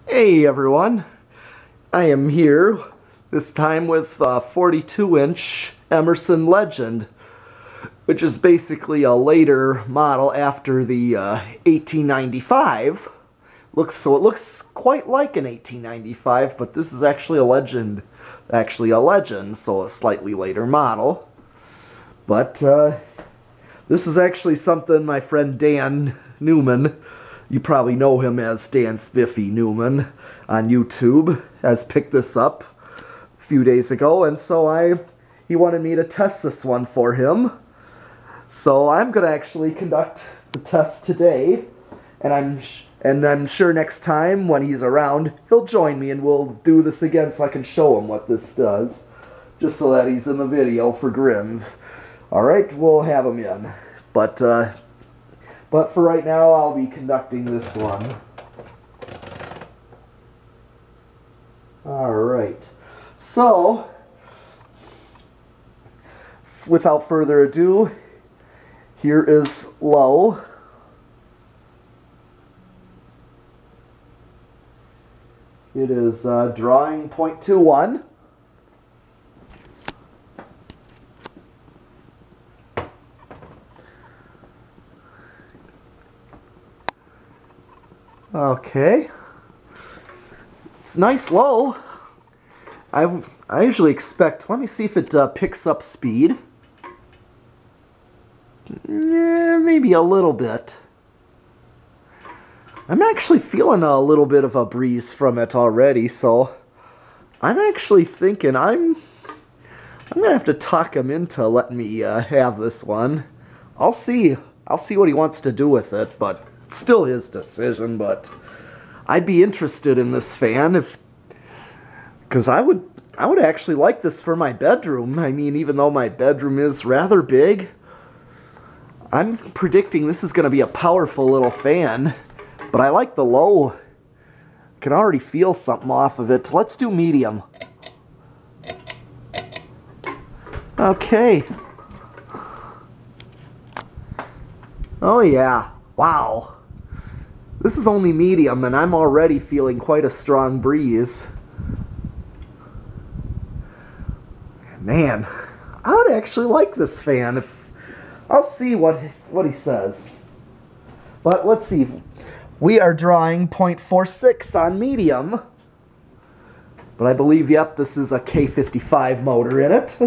Hey everyone, I am here, this time with a 42-inch Emerson Legend, which is basically a later model after the 1895. So it looks quite like an 1895, but this is actually a Legend, so a slightly later model. But this is actually something my friend Dan Newman, you probably know him as Dan Spiffy Newman on YouTube, has picked this up a few days ago, and so he wanted me to test this one for him. So I'm going to actually conduct the test today, and I'm sure next time when he's around, he'll join me and we'll do this again so I can show him what this does, just so that he's in the video for grins. Alright, we'll have him in. But for right now, I'll be conducting this one. Alright. So, without further ado, here is low. It is drawing 0.21. Okay, it's nice low. I usually expect, let me see if it picks up speed. Maybe a little bit. I'm actually feeling a little bit of a breeze from it already, so I'm actually thinking I'm gonna have to talk him into letting me have this one. I'll see what he wants to do with it, but still his decision. But I'd be interested in this fan because I would actually like this for my bedroom. I mean, even though my bedroom is rather big, I'm predicting this is going to be a powerful little fan. But I like the low. Can already feel something off of it. Let's do medium. Okay. Oh yeah. Wow. This is only medium, and I'm already feeling quite a strong breeze. Man, I would actually like this fan. I'll see what he says. But let's see. We are drawing 0.46 on medium. But I believe, yep, this is a K55 motor in it.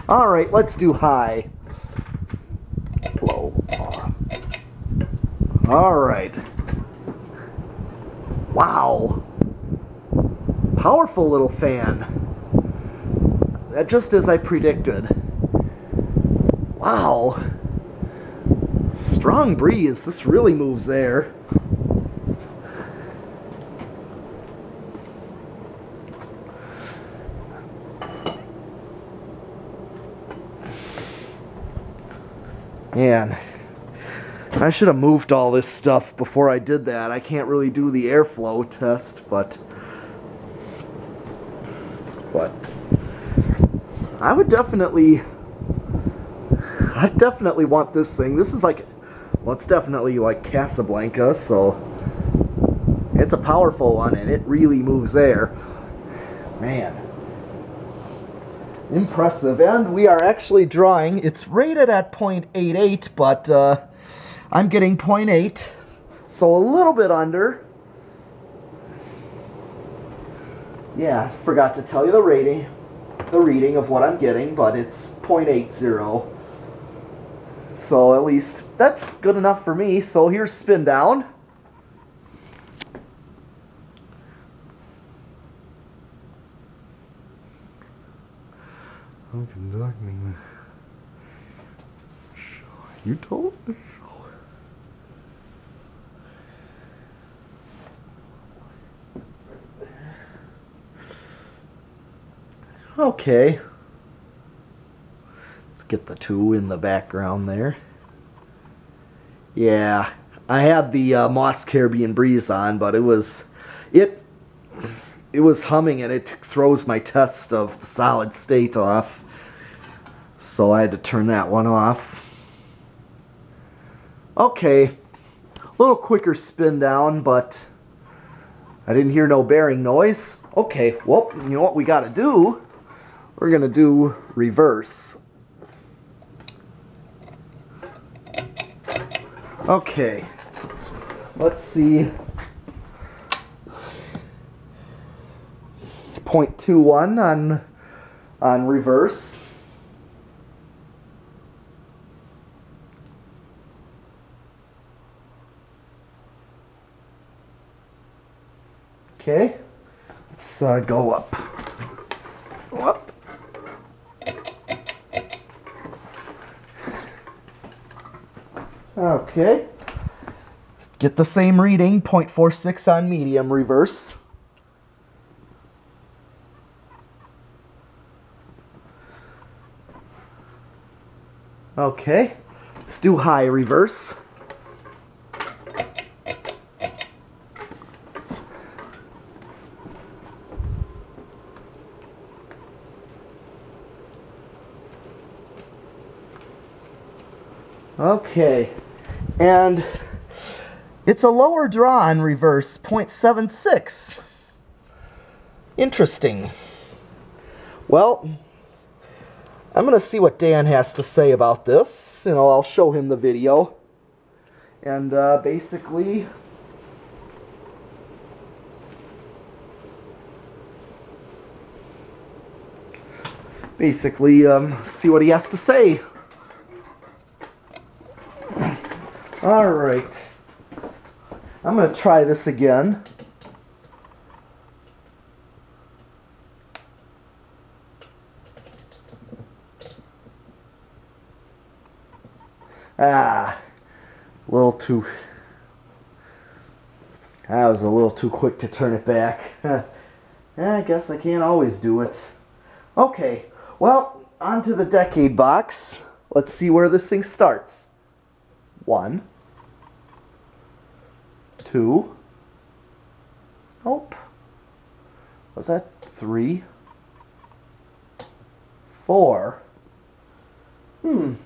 Alright, let's do high. Low. Alright. Wow. Powerful little fan. Just as I predicted. Wow. Strong breeze. This really moves air. Man. I should have moved all this stuff before I did that. I can't really do the airflow test, but I'd definitely want this thing. This is like, well, it's definitely like Casablanca, so it's a powerful one, and it really moves air. Man. Impressive. And we are actually drawing, it's rated at 0.88, but I'm getting 0.8, so a little bit under. Yeah, forgot to tell you the reading of what I'm getting, but it's 0.80. So at least that's good enough for me. So here's spin down. I'm conducting. You told me. Okay. Let's get the 2 in the background there. Yeah, I had the Moss Caribbean Breeze on, but it was humming, and it throws my test of the solid state off. So I had to turn that one off. Okay, a little quicker spin down, but I didn't hear no bearing noise. Okay, well, you know what we gotta do? We're gonna do reverse. Okay, let's see. 0.21 on reverse. Okay, let's go up. Up. Okay, let's get the same reading, 0.46 on medium reverse. Okay, let's do high reverse. Okay, and it's a lower draw on reverse, 0.76. Interesting. Well, I'm going to see what Dan has to say about this. You know, I'll show him the video. And basically, see what he has to say. Alright, I'm going to try this again. I was a little too quick to turn it back. I guess I can't always do it. Okay, well, on to the decade box. Let's see where this thing starts. 1, 2, nope, was that 3, 4, and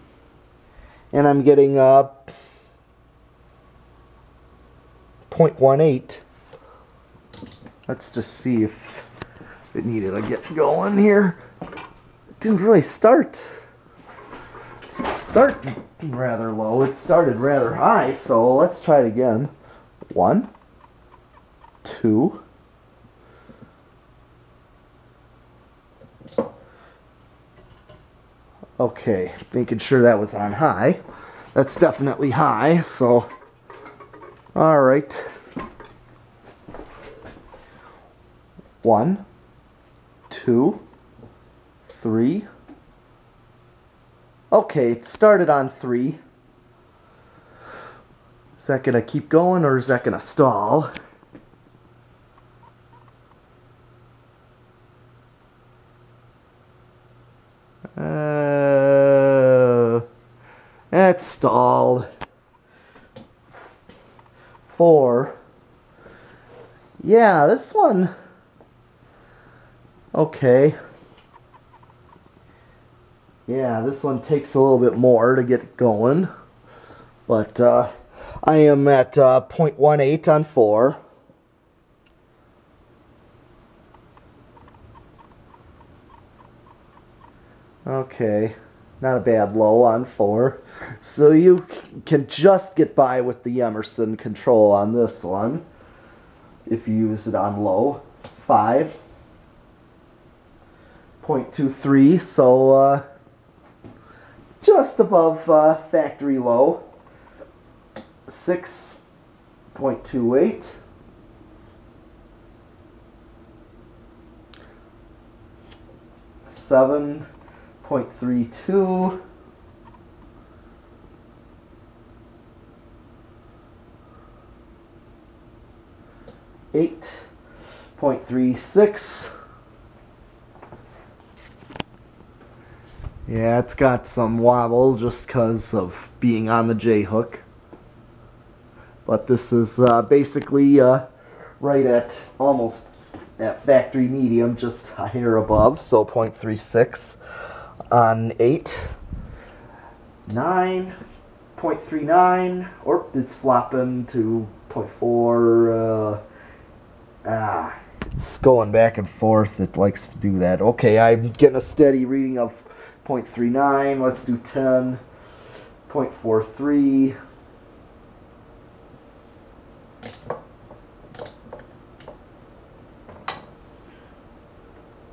I'm getting 0.18. Let's just see if it needed to get going here. It didn't really start rather low. It started rather high, so let's try it again. 1, 2, okay, making sure that was on high. That's definitely high, so alright. 1, 2, 3. Okay, it started on 3. Is that going to keep going or is that going to stall? It stalled. 4. Yeah, this one. Okay. Yeah, this one takes a little bit more to get going. But I am at 0.18 on 4. Okay, not a bad low on 4. So you can just get by with the Emerson control on this one if you use it on low. 5. 0.23, so just above factory low. 6.28. 7.32. 8.36. Yeah, it's got some wobble just because of being on the J-hook. But this is basically right at almost at factory medium, just a hair above, so 0.36 on 8. 9.39, or it's flopping to 0.4. It's going back and forth. It likes to do that. Okay, I'm getting a steady reading of 0.39. Let's do 10. 0.43.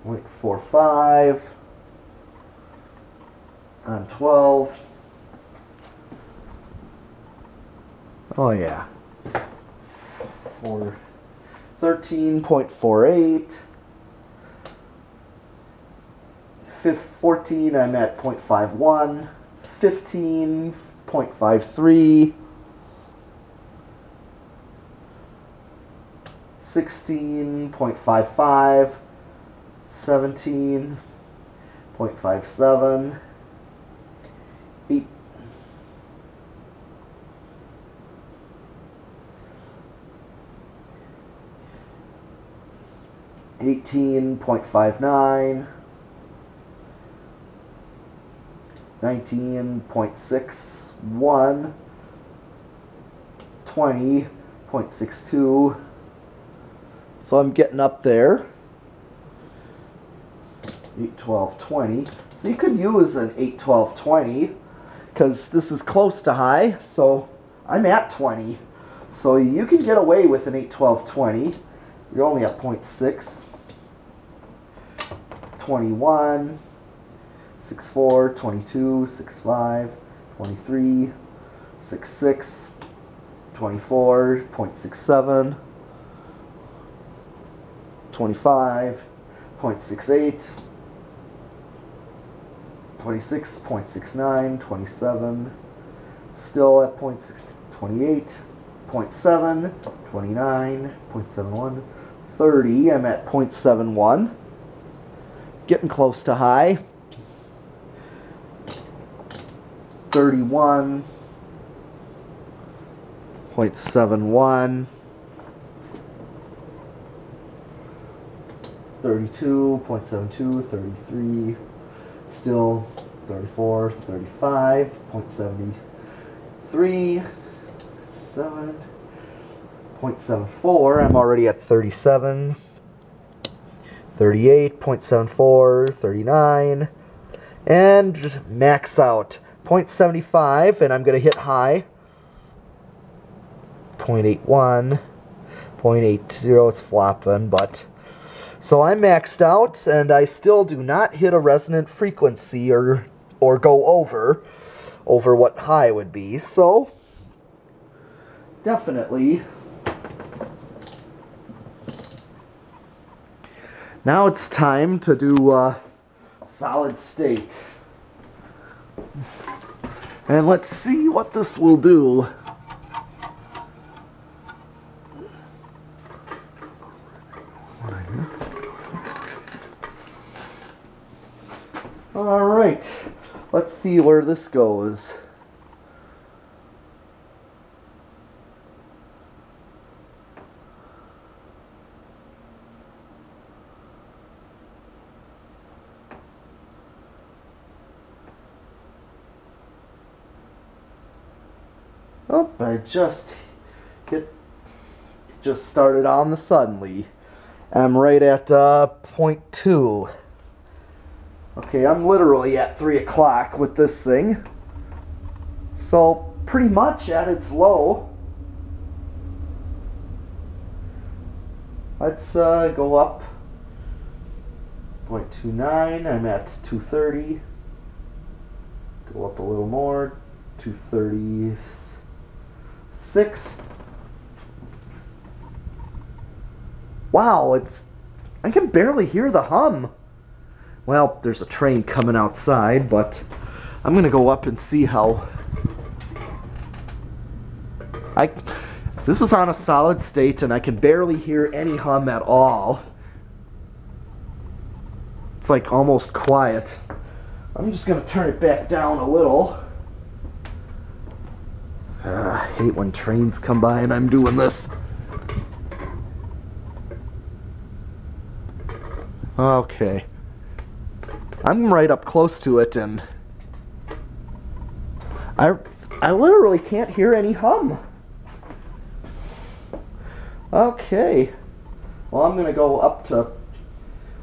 0.45 on 12. Oh yeah. 13.48. 14, I'm at 0.51. 15.53. 16.55. 17.57. 8. 18.59. 19.61. 20.62. So I'm getting up there. 8, 12, 20. So you could use an 8, 12, 20 because this is close to high, so I'm at 20. So you can get away with an 8, 12, 20. You're only at 0.6. 21, 64, 22, 65, 23, 66, 24, 0.67, 25, 0.68, 26.69, 27, still at 0.6, 28, 0.7, 29, 0.71, 30, I'm at 0.71, getting close to high, 31, 0.71, 32, 0.72, 33, still 34, 35, 0.73, 7, 0.74, I'm already at 37, 38, 0.74, 39, and just max out 0.75, and I'm going to hit high, 0.81, 0.80, it's flopping, but so I'm maxed out, and I still do not hit a resonant frequency or go over what high would be, so definitely. Now it's time to do solid state. And let's see what this will do. Alright, let's see where this goes. Oh, I just started on the suddenly. I'm right at 0.2. Okay, I'm literally at 3 o'clock with this thing. So, pretty much at its low. Let's go up 0.29. I'm at 230. Go up a little more. 236. Wow, I can barely hear the hum. Well, there's a train coming outside, but I'm going to go up and see how... This is on a solid state, and I can barely hear any hum at all. It's like almost quiet. I'm just going to turn it back down a little. I hate when trains come by and I'm doing this. Okay. I'm right up close to it, and I literally can't hear any hum. Okay. Well, I'm going to go up to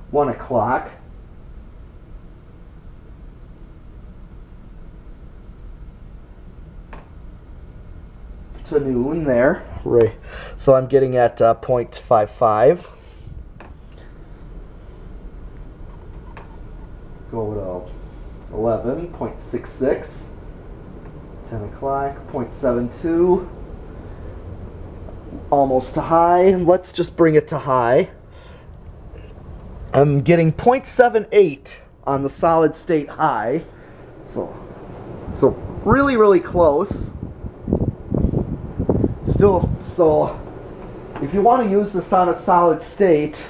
1 o'clock. To noon there. Right. So I'm getting at 0.55. Go to 11, 0.66. 10 o'clock, 0.72. Almost to high. Let's just bring it to high. I'm getting 0.78 on the solid state high. So really, really close. Still, so if you want to use this on a solid state,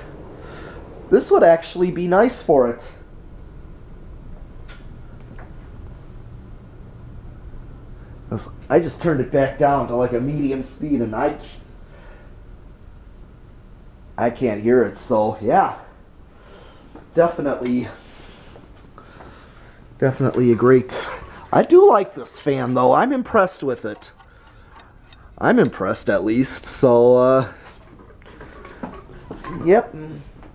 this would actually be nice for it. I just turned it back down to like a medium speed and I can't hear it, so yeah. Definitely a great... I do like this fan though. I'm impressed with it. I'm impressed at least, so yep.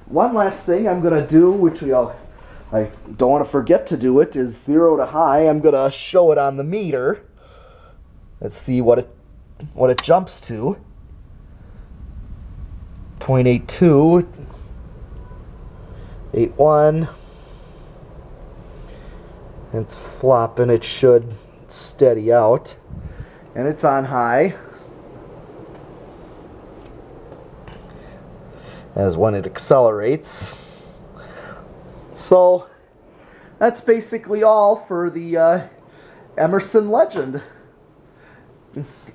One last thing I'm gonna do, which I don't want to forget to do it, is 0 to high. I'm gonna show it on the meter. Let's see what it jumps to. 0.82, 81. It's flopping. It should steady out, and it's on high. As when it accelerates. So that's basically all for the Emerson Legend.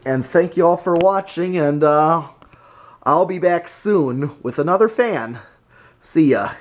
And thank you all for watching, and I'll be back soon with another fan. See ya.